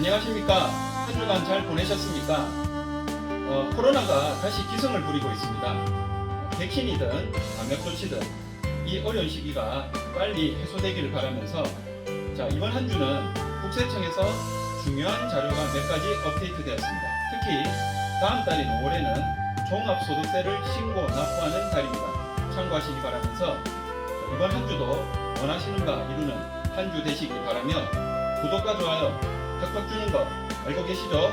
안녕하십니까. 한 주간 잘 보내셨습니까? 코로나가 다시 기승을 부리고 있습니다. 백신이든 감염 조치든 이 어려운 시기가 빨리 해소되기를 바라면서 이번 한 주는 국세청에서 중요한 자료가 몇 가지 업데이트 되었습니다. 특히 다음 달인 5월에는 종합소득세를 신고 납부하는 달입니다. 참고하시기 바라면서 이번 한 주도 원하시는 바 이루는 한 주 되시길 바라며 구독과 좋아요 팍팍 주는 거 알고 계시죠?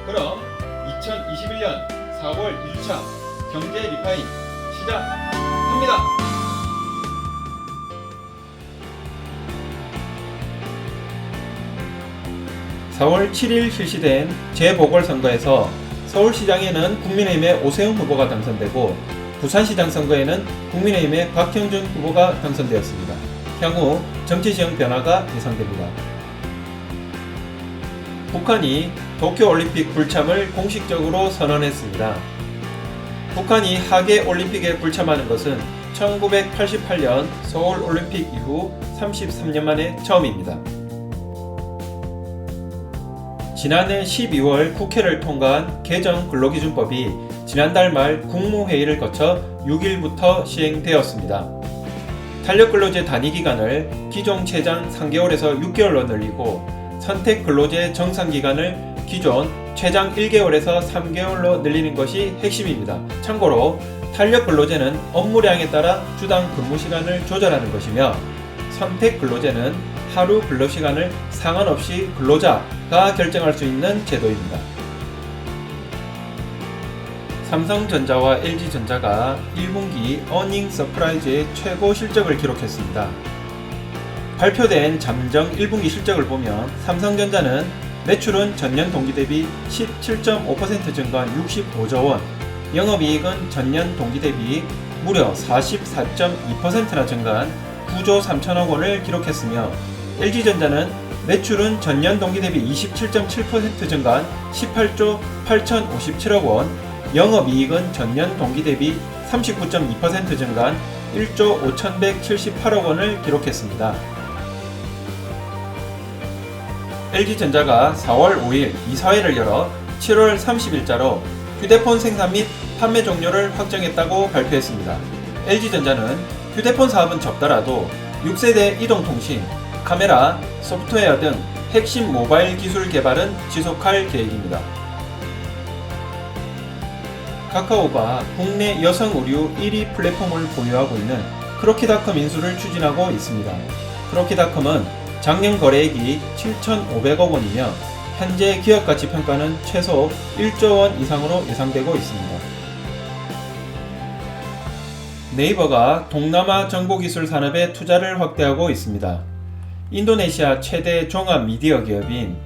그럼 2021년 4월 2주차 경제 리파인 시작합니다. (4월 7일) 실시된 재보궐선거에서 서울시장에는 국민의힘의 오세훈 후보가 당선되고 부산시장 선거에는 국민의힘의 박형준 후보가 당선되었습니다. 향후 정치시형 변화가 예상됩니다. 북한이 도쿄올림픽 불참을 공식적으로 선언했습니다. 북한이 하계올림픽에 불참하는 것은 1988년 서울올림픽 이후 33년 만에 처음입니다. 지난해 12월 국회를 통과한 개정 근로기준법이 지난달 말 국무회의를 거쳐 6일부터 시행되었습니다. 탄력근로제 단위기간을 기존 최장 3개월에서 6개월로 늘리고 선택근로제 정상기간을 기존 최장 1개월에서 3개월로 늘리는 것이 핵심입니다. 참고로 탄력근로제는 업무량에 따라 주당 근무시간을 조절하는 것이며 선택근로제는 하루 근로시간을 상관없이 근로자가 결정할 수 있는 제도입니다. 삼성전자와 LG전자가 1분기 어닝 서프라이즈의 최고 실적을 기록했습니다. 발표된 잠정 1분기 실적을 보면 삼성전자는 매출은 전년 동기 대비 17.5% 증가한 65조 원, 영업이익은 전년 동기 대비 무려 44.2%나 증가한 9조 3천억 원을 기록했으며 LG전자는 매출은 전년 동기 대비 27.7% 증가한 18조 8,057억 원, 영업이익은 전년 동기 대비 39.2% 증가한 1조 5,178억 원을 기록했습니다. LG전자가 4월 5일 이사회를 열어 7월 30일자로 휴대폰 생산 및 판매 종료를 확정했다고 발표했습니다. LG전자는 휴대폰 사업은 접더라도 6세대 이동통신, 카메라, 소프트웨어 등 핵심 모바일 기술 개발은 지속할 계획입니다. 카카오가 국내 여성 의류 1위 플랫폼을 보유하고 있는 크로키닷컴 인수를 추진하고 있습니다. 크로키닷컴은 작년 거래액이 7,500억 원이며 현재 기업가치 평가는 최소 1조 원 이상으로 예상되고 있습니다. 네이버가 동남아 정보기술 산업에 투자를 확대하고 있습니다. 인도네시아 최대 종합 미디어 기업인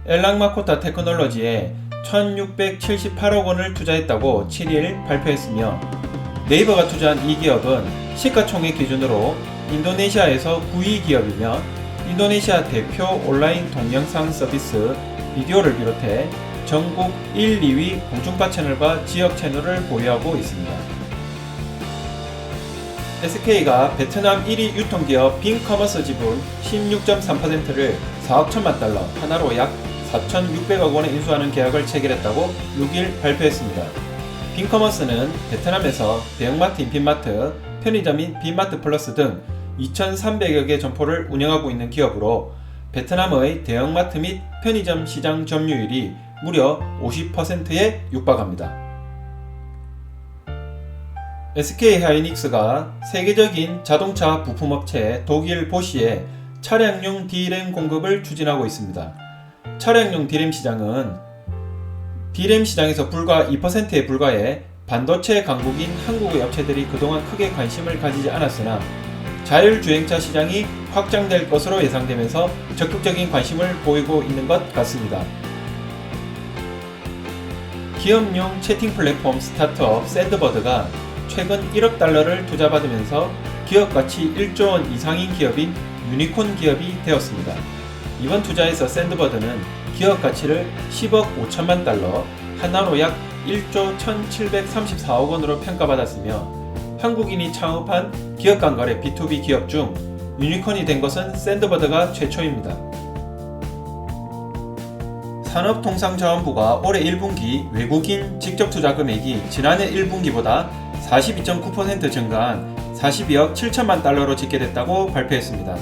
엘랑마코타 테크놀로지에 1,678억 원을 투자했다고 7일 발표했으며 네이버가 투자한 이 기업은 시가총액 기준으로 인도네시아에서 9위 기업이며 인도네시아 대표 온라인 동영상 서비스 비디오를 비롯해 전국 1, 2위 공중파 채널과 지역 채널을 보유하고 있습니다. SK가 베트남 1위 유통기업 빈커머스 지분 16.3%를 4억 1천만 달러, 하나로 약 4,600억 원에 인수하는 계약을 체결했다고 6일 발표했습니다. 빈커머스는 베트남에서 대형마트 인fin마트, 편의점인 빈마트 플러스 등 2,300여 개 점포를 운영하고 있는 기업으로 베트남의 대형마트 및 편의점 시장 점유율이 무려 50%에 육박합니다. SK하이닉스가 세계적인 자동차 부품업체 독일 보쉬에 차량용 D램 공급을 추진하고 있습니다. 차량용 D램 시장은 D램 시장에서 불과 2%에 불과해 반도체 강국인 한국의 업체들이 그동안 크게 관심을 가지지 않았으나 자율주행차 시장이 확장될 것으로 예상되면서 적극적인 관심을 보이고 있는 것 같습니다. 기업용 채팅 플랫폼 스타트업 샌드버드가 최근 1억 달러를 투자받으면서 기업가치 1조 원 이상인 기업인 유니콘 기업이 되었습니다. 이번 투자에서 샌드버드는 기업가치를 10억 5천만 달러, 하나로 약 1조 1,734억 원으로 평가받았으며 한국인이 창업한 기업 간 거래 B2B 기업 중 유니콘이 된 것은 샌드버드가 최초입니다. 산업통상자원부가 올해 1분기 외국인 직접투자 금액이 지난해 1분기보다 42.9% 증가한 42억 7천만 달러로 집계됐다고 발표했습니다.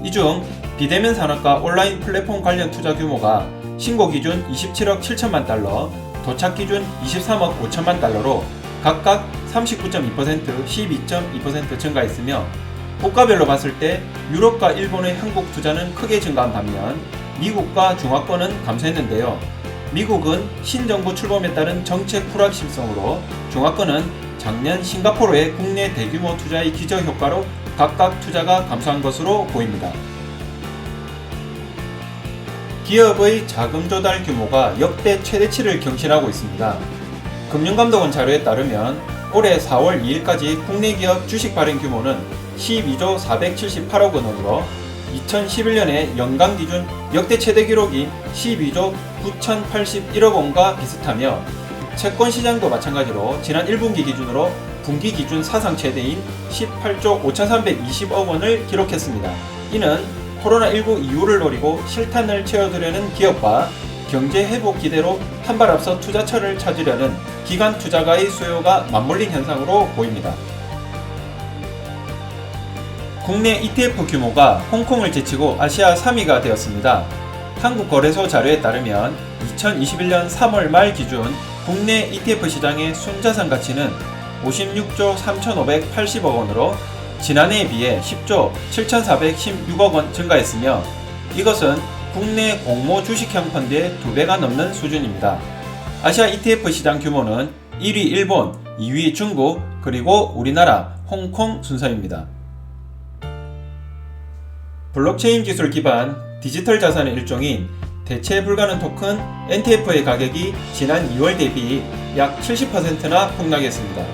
이 중 비대면 산업과 온라인 플랫폼 관련 투자 규모가 신고 기준 27억 7천만 달러, 도착 기준 23억 5천만 달러로 각각 39.2%, 12.2% 증가했으며 국가별로 봤을 때 유럽과 일본의 한국 투자는 크게 증가한 반면 미국과 중화권은 감소했는데요. 미국은 신정부 출범에 따른 정책 불확실성으로, 중화권은 작년 싱가포르의 국내 대규모 투자의 기저 효과로 각각 투자가 감소한 것으로 보입니다. 기업의 자금 조달 규모가 역대 최대치를 경신하고 있습니다. 금융감독원 자료에 따르면 올해 4월 2일까지 국내 기업 주식 발행 규모는 12조 478억 원으로 2011년의 연간 기준 역대 최대 기록인 12조 9,081억 원과 비슷하며 채권 시장도 마찬가지로 지난 1분기 기준으로 분기 기준 사상 최대인 18조 5,320억 원을 기록했습니다. 이는 코로나19 이후를 노리고 실탄을 채워두려는 기업과 경제 회복 기대로 한 발 앞서 투자처를 찾으려는 기관 투자가의 수요가 맞물린 현상으로 보입니다. 국내 ETF 규모가 홍콩을 제치고 아시아 3위가 되었습니다. 한국거래소 자료에 따르면 2021년 3월 말 기준 국내 ETF 시장의 순자산 가치는 56조 3,580억 원으로 지난해에 비해 10조 7,416억 원 증가했으며 이것은 국내 공모 주식형 펀드의 2배가 넘는 수준입니다. 아시아 ETF 시장 규모는 1위 일본, 2위 중국, 그리고 우리나라, 홍콩 순서입니다. 블록체인 기술 기반 디지털 자산의 일종인 대체 불가능 토큰 NTF의 가격이 지난 2월 대비 약 70%나 폭락했습니다.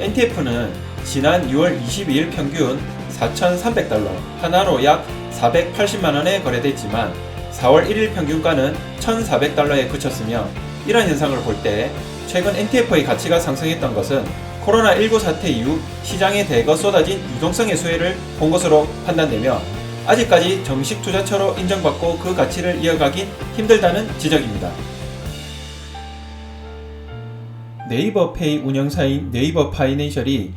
NTF는 지난 2월 22일 평균 4,300달러, 하나로 약 480만원에 거래됐지만 4월 1일 평균가는 1,400달러에 그쳤으며 이런 현상을 볼 때 최근 NTF의 가치가 상승했던 것은 코로나19 사태 이후 시장에 대거 쏟아진 유동성의 수혜를 본 것으로 판단되며 아직까지 정식 투자처로 인정받고 그 가치를 이어가긴 힘들다는 지적입니다. 네이버 페이 운영사인 네이버 파이낸셜이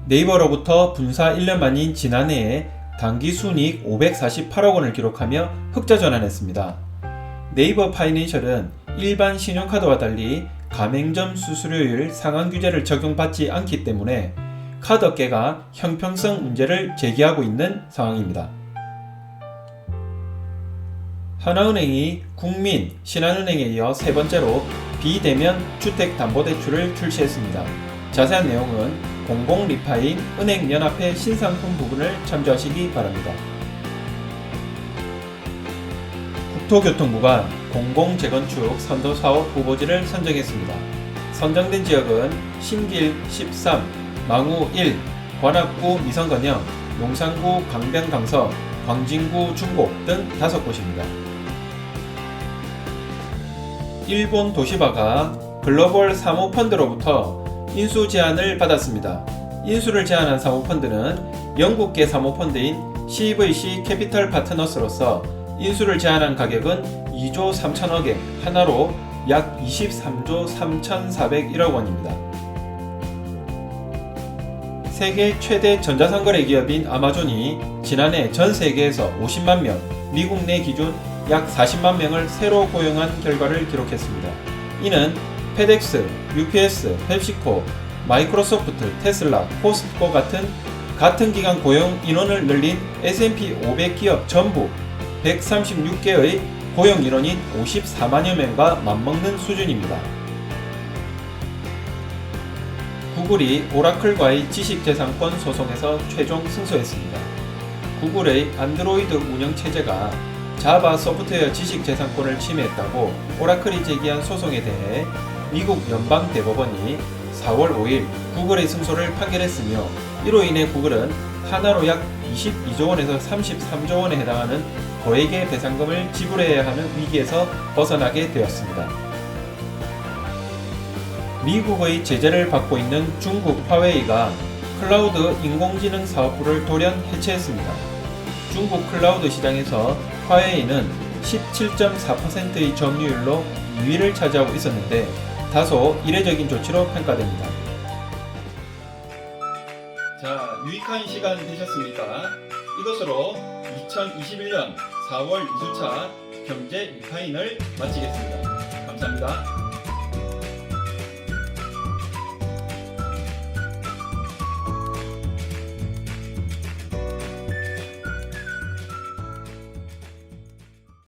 네이버로부터 분사 1년 만인 지난해에 당기순이익 548억 원을 기록하며 흑자 전환했습니다. 네이버 파이낸셜은 일반 신용카드와 달리 가맹점 수수료율 상한 규제를 적용받지 않기 때문에 카드업계가 형평성 문제를 제기하고 있는 상황입니다. 하나은행이 국민, 신한은행에 이어 세 번째로 비대면 주택담보대출을 출시했습니다. 자세한 내용은 공공리파인 은행연합회 신상품 부분을 참조하시기 바랍니다. 국토교통부가 공공재건축 선도사업 후보지를 선정했습니다. 선정된 지역은 신길 13, 망우 1, 관악구 미성건영, 용산구 강변강서, 광진구 중곡 등 5곳입니다. 일본 도시바가 글로벌 사모펀드로부터 인수 제안을 받았습니다. 인수를 제안한 사모펀드는 영국계 사모펀드인 CVC 캐피털 파트너스로서 인수를 제안한 가격은 2조 3천억에 하나로 약 23조 3,401억 원입니다. 세계 최대 전자상거래 기업인 아마존이 지난해 전 세계에서 50만 명, 미국 내 기준 약 40만 명을 새로 고용한 결과를 기록했습니다. 이는 페덱스, UPS, 펩시코, 마이크로소프트, 테슬라, 코스트코 같은 기간 고용 인원을 늘린 S&P 500 기업 전부 136개의 고용 인원인 54만여 명과 맞먹는 수준입니다. 구글이 오라클과의 지식재산권 소송에서 최종 승소했습니다. 구글의 안드로이드 운영체제가 자바 소프트웨어 지식재산권을 침해했다고 오라클이 제기한 소송에 대해 미국 연방대법원이 4월 5일 구글의 승소를 판결했으며 이로 인해 구글은 하나로 약 22조 원에서 33조 원에 해당하는 거액의 배상금을 지불해야 하는 위기에서 벗어나게 되었습니다. 미국의 제재를 받고 있는 중국 화웨이가 클라우드 인공지능 사업부를 돌연 해체했습니다. 중국 클라우드 시장에서 화웨이는 17.4%의 점유율로 2위를 차지하고 있었는데 다소 이례적인 조치로 평가됩니다. 자, 유익한 시간 되셨습니까? 이것으로 2021년 4월 2주차 경제 리파인을 마치겠습니다. 감사합니다.